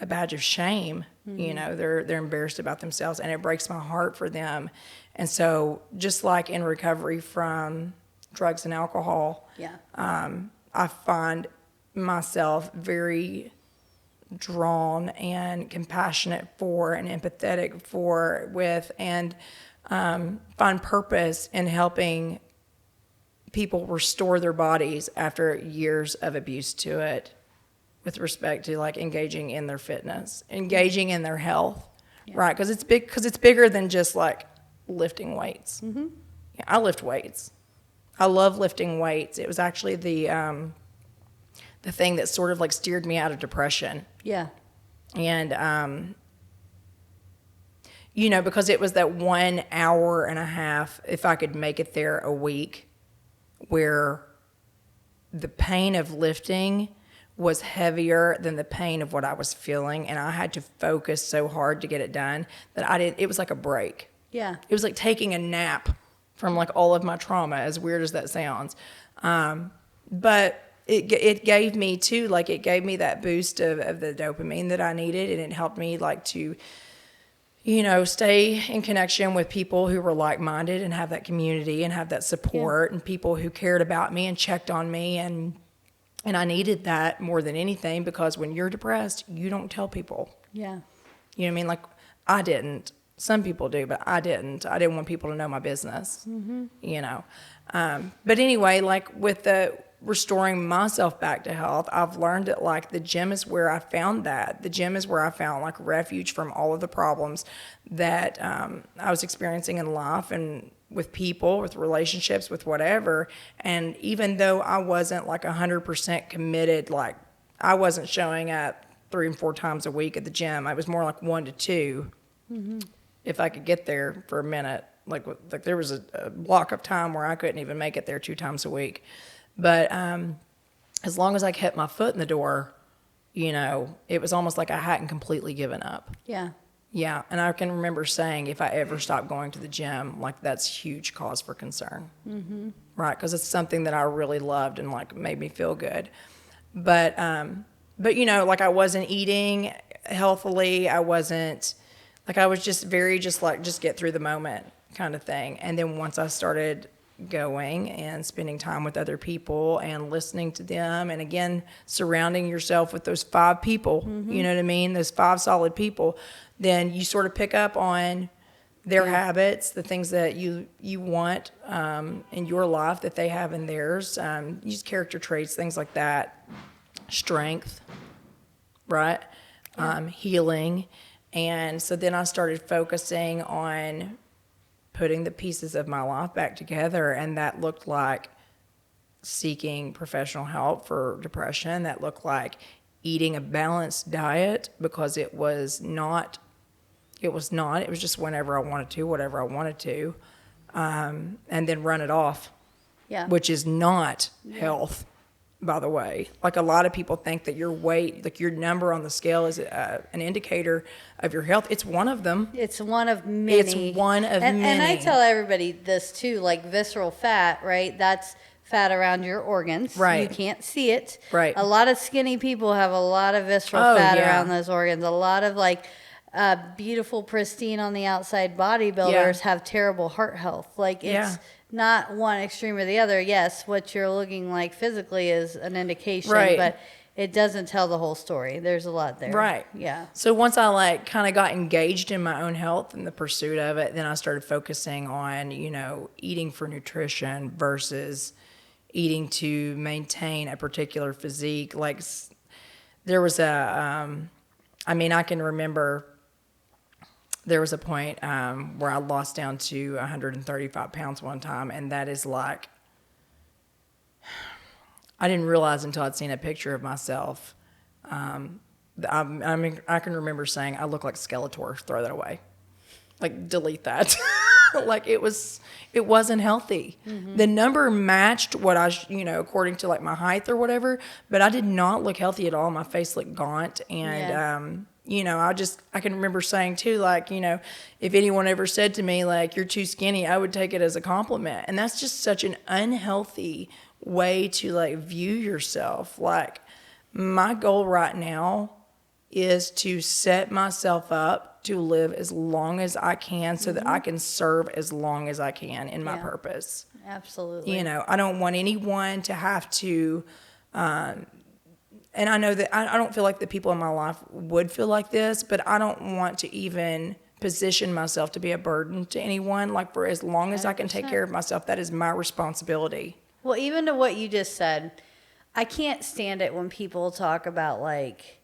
badge of shame. Mm-hmm. They're embarrassed about themselves, and it breaks my heart for them. And so, just like in recovery from drugs and alcohol, I find myself very drawn and compassionate for and empathetic with and find purpose in helping people restore their bodies after years of abuse to it, with respect to like engaging in their fitness, engaging in their health, right? Because it's bigger than just like lifting weights. Mm-hmm. Yeah, I lift weights. I love lifting weights. It was actually the thing that sort of like steered me out of depression. Yeah. And because it was that 1 hour and a half, if I could make it there a week, where the pain of lifting was heavier than the pain of what I was feeling, and I had to focus so hard to get it done that it was like a break. Yeah. It was like taking a nap from like all of my trauma, as weird as that sounds. But it gave me too, like it gave me that boost of the dopamine that I needed, and it helped me like to, stay in connection with people who were like-minded and have that community and have that support, and people who cared about me and checked on me. And I needed that more than anything, because when you're depressed, you don't tell people. Yeah. You know what I mean? Like, I didn't. Some people do, but I didn't. I didn't want people to know my business, But anyway, like with the restoring myself back to health, I've learned that like the gym is where I found that. The gym is where I found like refuge from all of the problems that I was experiencing in life and with people, with relationships, with whatever. And even though I wasn't like 100% committed, like I wasn't showing up 3 and 4 times a week at the gym. I was more like 1 to 2 if I could get there for a minute. Like there was a block of time where I couldn't even make it there 2 times a week. But as long as I kept my foot in the door, you know, it was almost like I hadn't completely given up. Yeah. Yeah, and I can remember saying if I ever stop going to the gym, like that's huge cause for concern, right? Because it's something that I really loved and like made me feel good. But you know, like I wasn't eating healthily. I wasn't like I was just very just get through the moment kind of thing. And then once I started going and spending time with other people and listening to them, and again surrounding yourself with those 5 people, you know what I mean? Those 5 solid people. Then you sort of pick up on their habits, the things that you want in your life that they have in theirs. Use character traits, things like that. Strength, right? Healing. And so then I started focusing on putting the pieces of my life back together, and that looked like seeking professional help for depression. That looked like eating a balanced diet, because it was just whenever I wanted to, whatever I wanted to, and then run it off, which is not health, by the way. Like a lot of people think that your weight, like your number on the scale is an indicator of your health. It's one of them. It's one of many. It's one of many. And I tell everybody this too, like visceral fat, right? That's fat around your organs. Right. You can't see it. Right. A lot of skinny people have a lot of visceral fat around those organs. A lot of like beautiful, pristine on the outside bodybuilders have terrible heart health. Like it's not one extreme or the other. Yes, what you're looking like physically is an indication, but it doesn't tell the whole story. There's a lot there. Right. Yeah. So once I like kind of got engaged in my own health and the pursuit of it, then I started focusing on, you know, eating for nutrition versus eating to maintain a particular physique. Like there was I can remember there was a point where I lost down to 135 pounds one time, and that is like, I didn't realize until I'd seen a picture of myself. I can remember saying, I look like Skeletor, throw that away. Like, delete that. Like, it wasn't healthy. The number matched what according to like my height or whatever, but I did not look healthy at all. My face looked gaunt, and I can remember saying too, like, you know, if anyone ever said to me like, you're too skinny, I would take it as a compliment. And that's just such an unhealthy way to like view yourself. Like, my goal right now is to set myself up to live as long as I can so that I can serve as long as I can in my purpose. Absolutely. You know, I don't want anyone to have to, and I know that I don't feel like the people in my life would feel like this, but I don't want to even position myself to be a burden to anyone. Like, for as long as I can take care of myself, that is my responsibility. Well, even to what you just said, I can't stand it when people talk about like,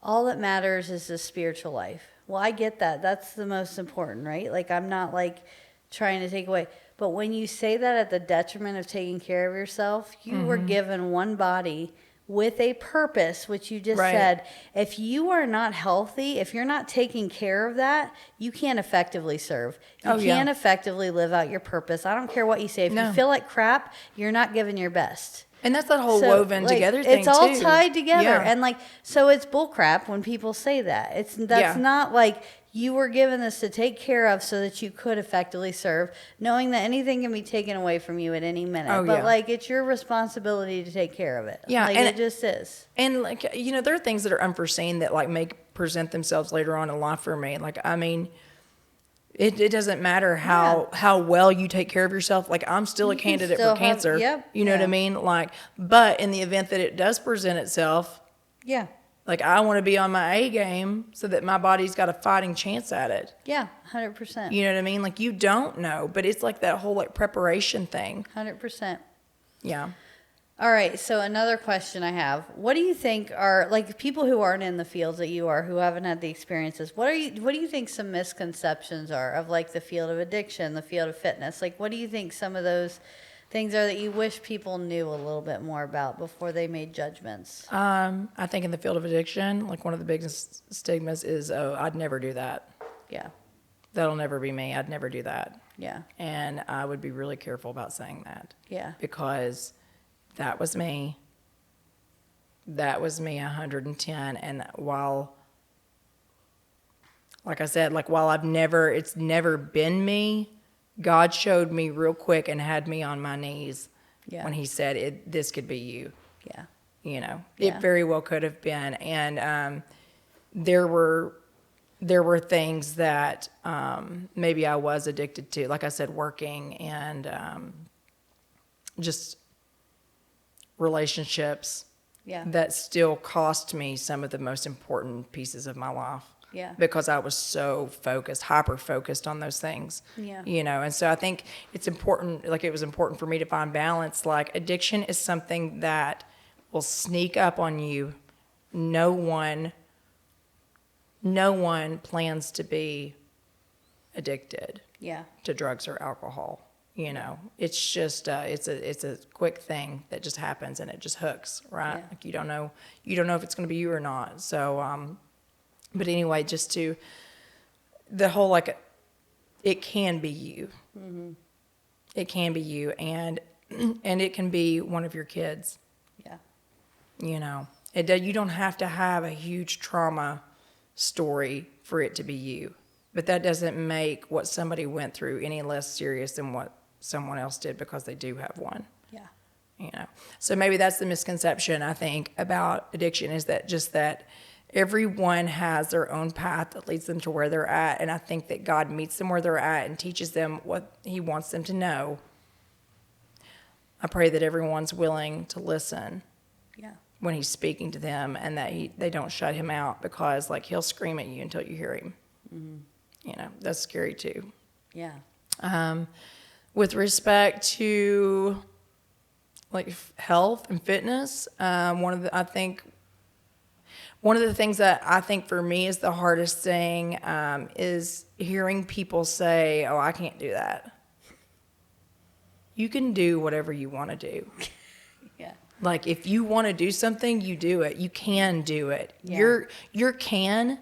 all that matters is the spiritual life. Well, I get that. That's the most important, right? Like, I'm not like trying to take away. But when you say that at the detriment of taking care of yourself, you were given one body with a purpose, which you just said. If you are not healthy, if you're not taking care of that, you can't effectively serve. You can't effectively live out your purpose. I don't care what you say. If you feel like crap, you're not giving your best. And that's that whole woven together thing, it's all too. tied together. Yeah. And like, so it's bullcrap when people say that. That's not like, you were given this to take care of so that you could effectively serve, knowing that anything can be taken away from you at any minute. But like, it's your responsibility to take care of it. Yeah. Like, and it just is. And like, you know, there are things that are unforeseen that like may present themselves later on in life for me. Like, I mean, it doesn't matter how well you take care of yourself. Like, I'm still a candidate for cancer. You know what I mean? Like, but in the event that it does present itself, like, I want to be on my A game so that my body's got a fighting chance at it. Yeah, 100%. You know what I mean? Like, you don't know, but it's like that whole like preparation thing. 100%. Yeah. All right, so another question I have. What do you think are, like, people who aren't in the fields that you are, who haven't had the experiences, what do you think some misconceptions are of, like, the field of addiction, the field of fitness? Like, what do you think some of those things are that you wish people knew a little bit more about before they made judgments? I think in the field of addiction, like one of the biggest stigmas is, oh, I'd never do that. Yeah. That'll never be me. I'd never do that. Yeah. And I would be really careful about saying that. Yeah. Because that was me. That was me 110. And while, like I said, like while it's never been me, God showed me real quick and had me on my knees when he said, this could be you. Yeah. You know, Yeah. it very well could have been. And there were things that maybe I was addicted to, like I said, working and just relationships that still cost me some of the most important pieces of my life. Yeah. Because I was so focused, hyper focused on those things. Yeah. You know, and so I think it's important, like it was important for me to find balance. Like addiction is something that will sneak up on you. No one plans to be addicted to drugs or alcohol. You know, it's just it's a quick thing that just happens and it just hooks, right? Yeah. Like you don't know if it's going to be you or not. So, but anyway, just to the whole like, it can be you. Mm-hmm. It can be you, and it can be one of your kids. Yeah. You know, you don't have to have a huge trauma story for it to be you, but that doesn't make what somebody went through any less serious than what someone else did because they do have one. Yeah. You know, so maybe that's the misconception I think about addiction, is that just that everyone has their own path that leads them to where they're at, and I think that God meets them where they're at and teaches them what he wants them to know. I pray that everyone's willing to listen when he's speaking to them, and that they don't shut him out, because like he'll scream at you until you hear him. Mm-hmm. You know, that's scary too. Yeah. With respect to like health and fitness, one of the things that I think for me is the hardest thing is hearing people say, "Oh, I can't do that." You can do whatever you want to do. Yeah. Like if you want to do something, you do it. You can do it. Yeah. Your can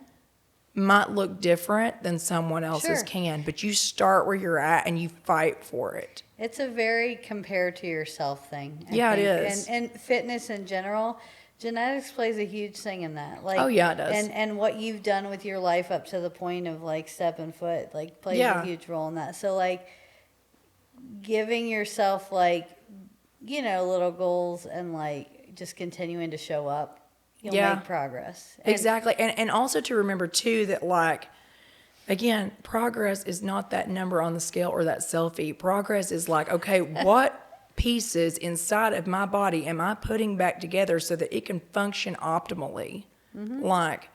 might look different than someone else's Sure. can, but you start where you're at and you fight for it. It's a very compare to yourself thing. I Yeah, think. it is. And fitness in general, genetics plays a huge thing in that. Like, Oh, yeah, it does. And what you've done with your life up to the point of like stepping foot, like plays Yeah. a huge role in that. So like giving yourself like, you know, little goals and like just continuing to show up, you'll make progress. Exactly. And also to remember too that like, again, progress is not that number on the scale or that selfie. Progress is like, okay, what pieces inside of my body am I putting back together so that it can function optimally? Mm-hmm. Like,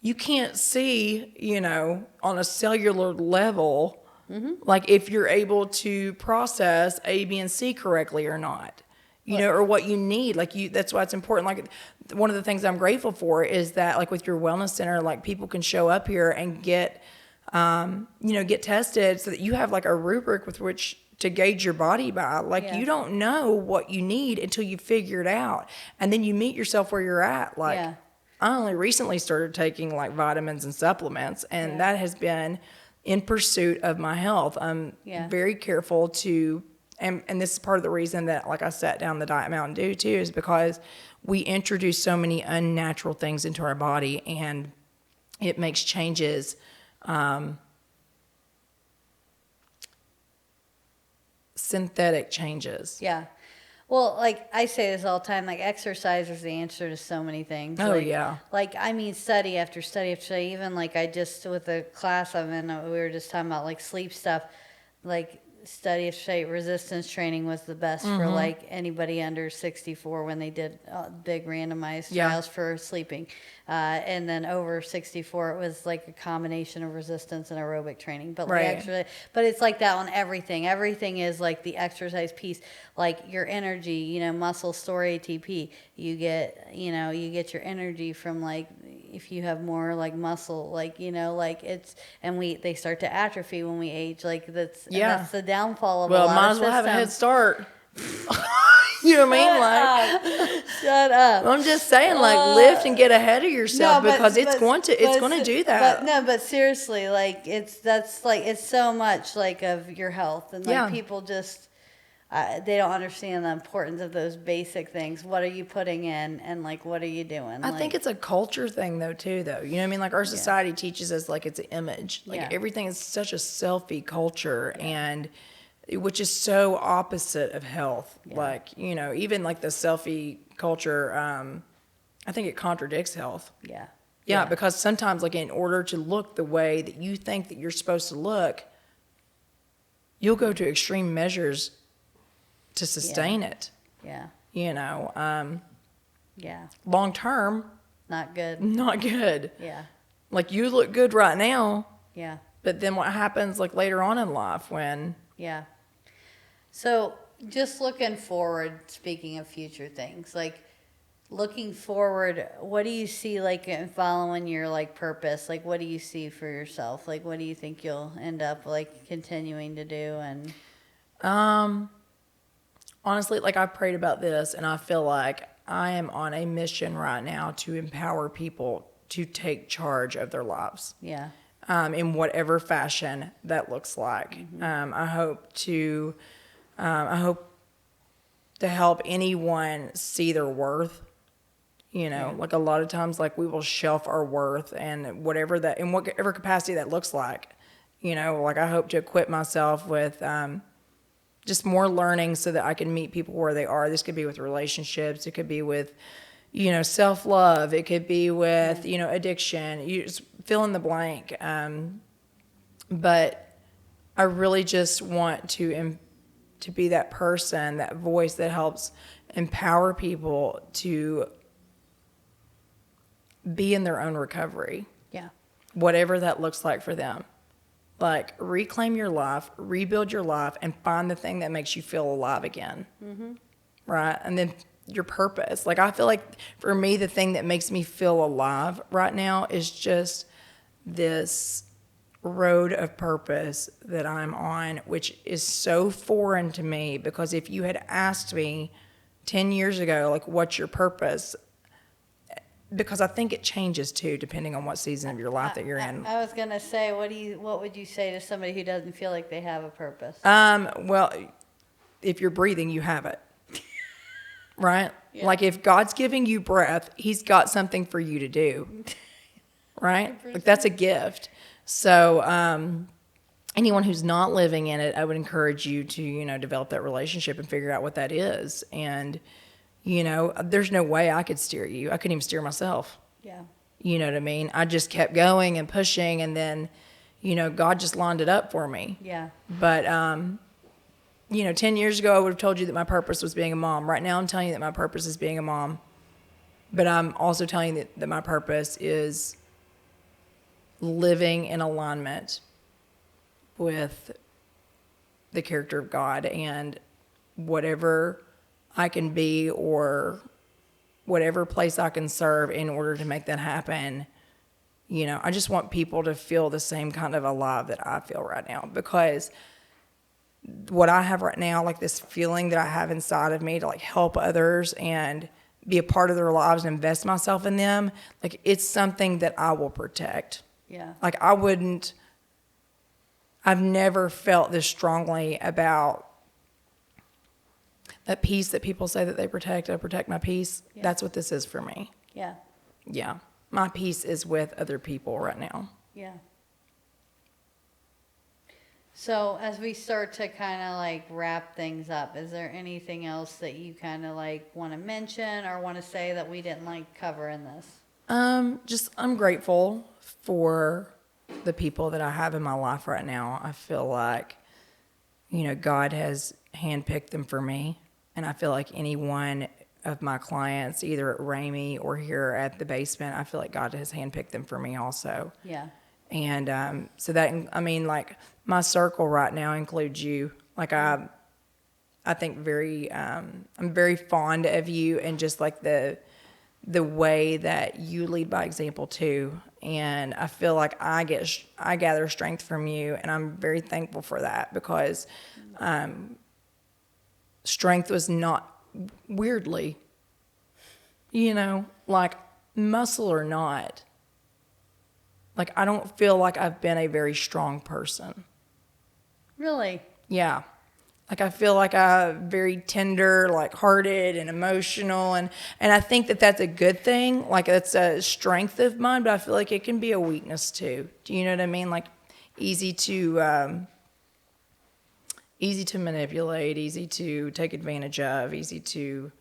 you can't see, you know, on a cellular level, mm-hmm. like if you're able to process A, B, and C correctly or not. You know, or what you need, that's why it's important. Like, one of the things I'm grateful for is that, like, with your wellness center, like, people can show up here and get tested so that you have, like, a rubric with which to gauge your body by. Like, you don't know what you need until you figure it out. And then you meet yourself where you're at. Like, I only recently started taking, like, vitamins and supplements, and that has been in pursuit of my health. I'm very careful to... And this is part of the reason that, like, I sat down the Diet Mountain Dew, too, is because we introduce so many unnatural things into our body, and it makes changes synthetic changes. Yeah. Well, like, I say this all the time, like, exercise is the answer to so many things. Oh, like, yeah. Like, I mean, study after study after study. Even, like, with the class I'm in, we were just talking about, like, sleep stuff. Like, study of shape resistance training was the best for like anybody under 64 when they did big randomized trials for sleeping, and then over 64 it was like a combination of resistance and aerobic training, but like exercise. But it's like that on everything is like the exercise piece, like your energy, you know, muscle store ATP, you get your energy from, like, if you have more like muscle, like, you know, like it's, and they start to atrophy when we age, like that's the downfall of a lot of systems. Might as well have a head start. You know what I mean? Like, Shut up. I'm just saying, like, lift and get ahead of yourself because it's going but to do that. But no, but seriously, like it's so much like of your health, and like Yeah. people just they don't understand the importance of those basic things. What are you putting in, and like what are you doing? I think it's a culture thing though too though. You know what I mean? Like our society teaches us like it's an image. Like everything is such a selfie culture and which is so opposite of health. Like, you know, even like the selfie culture, I think it contradicts health. Yeah, because sometimes like in order to look the way that you think that you're supposed to look, you'll go to extreme measures to sustain it. You know, long term, not good. not good. Like you look good right now. Yeah. But then what happens like later on in life when So just looking forward, speaking of future things, like looking forward, what do you see like in following your like purpose? Like what do you see for yourself? Like what do you think you'll end up like continuing to do? And honestly, like I've prayed about this and I feel like I am on a mission right now to empower people to take charge of their lives. In whatever fashion that looks like. I hope to help anyone see their worth. You know, like a lot of times, like we will shelf our worth and whatever that, in whatever capacity that looks like. You know, like I hope to equip myself with just more learning so that I can meet people where they are. This could be with relationships. It could be with, you know, self-love. It could be with, you know, addiction. You just fill in the blank. But I really just want to be that person, that voice that helps empower people to be in their own recovery. Whatever that looks like for them. Like reclaim your life, rebuild your life, and find the thing that makes you feel alive again. Right? And then your purpose. Like I feel like for me, the thing that makes me feel alive right now is just this road of purpose that I'm on, which is so foreign to me because if you had asked me 10 years ago, like, what's your purpose? Because I think it changes too, depending on what season of your life that you're in. I was gonna say, what would you say to somebody who doesn't feel like they have a purpose? Well, if you're breathing, you have it. Right? Like if God's giving you breath, he's got something for you to do. Right? Like that's a gift. So anyone who's not living in it, I would encourage you to, you know, develop that relationship and figure out what that is. And, you know, there's no way I could steer you. I couldn't even steer myself. You know what I mean? I just kept going and pushing, and then, you know, God just lined it up for me. But, you know, 10 years ago, I would have told you that my purpose was being a mom. Right now, I'm telling you that my purpose is being a mom. But I'm also telling you that my purpose is living in alignment with the character of God, and whatever I can be or whatever place I can serve in order to make that happen. You know, I just want people to feel the same kind of alive that I feel right now, because what I have right now, like this feeling that I have inside of me to like help others and be a part of their lives and invest myself in them, like it's something that I will protect. Like I've never felt this strongly about that peace that people say that they protect. I protect my peace. That's what this is for me. Yeah. My peace is with other people right now. So as we start to kind of like wrap things up, is there anything else that you kind of like want to mention or want to say that we didn't like cover in this? Just I'm grateful for the people that I have in my life right now. I feel like, you know, God has handpicked them for me. And I feel like any one of my clients, either at Ramey or here at the basement, I feel like God has handpicked them for me also. And so that, I mean, like my circle right now includes you. Like I think I'm very fond of you, and just like the way that you lead by example too. And I feel like I gather strength from you, and I'm very thankful for that, because strength was not, weirdly, like muscle or not, like I don't feel like I've been a very strong person. Really? Yeah. Like I feel like I'm very tender, like hearted and emotional, and I think that that's a good thing. Like it's a strength of mine, but I feel like it can be a weakness too. Do you know what I mean? Like easy to manipulate, easy to take advantage of, easy to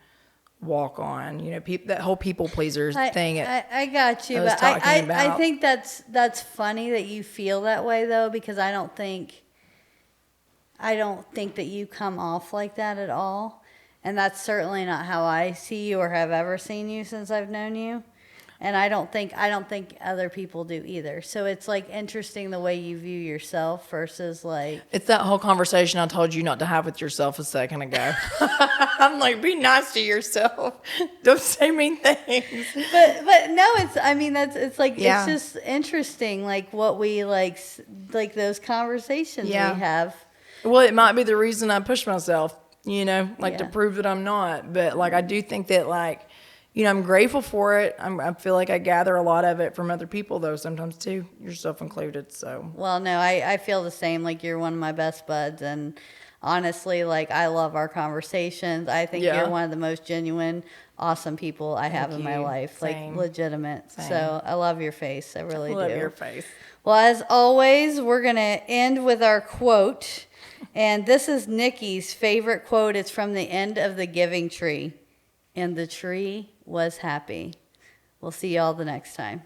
walk on. That whole people pleaser thing. I got you, I was but talking I about. think that's funny that you feel that way though, because I don't think that you come off like that at all. And that's certainly not how I see you or have ever seen you since I've known you. And I don't think other people do either. So it's like interesting the way you view yourself versus like It's that whole conversation I told you not to have with yourself a second ago. I'm like, be nice to yourself. Don't say mean things. but no, it's like Yeah. it's just interesting like what we like those conversations Yeah. we have. Well, it might be the reason I push myself, to Yeah. prove that I'm not. But like, I do think that I'm grateful for it. I feel like I gather a lot of it from other people though, sometimes too, yourself included. So. Well, no, I feel the same. Like you're one of my best buds, and honestly, like I love our conversations. I think Yeah. you're one of the most genuine, awesome people I have in my you. life. Same. Like legitimate. Same. So I love your face. I really I love do. your face. Well, as always, we're gonna end with our quote, and this is Nikki's favorite quote. It's from the end of the Giving Tree, and the tree was happy. We'll see y'all the next time.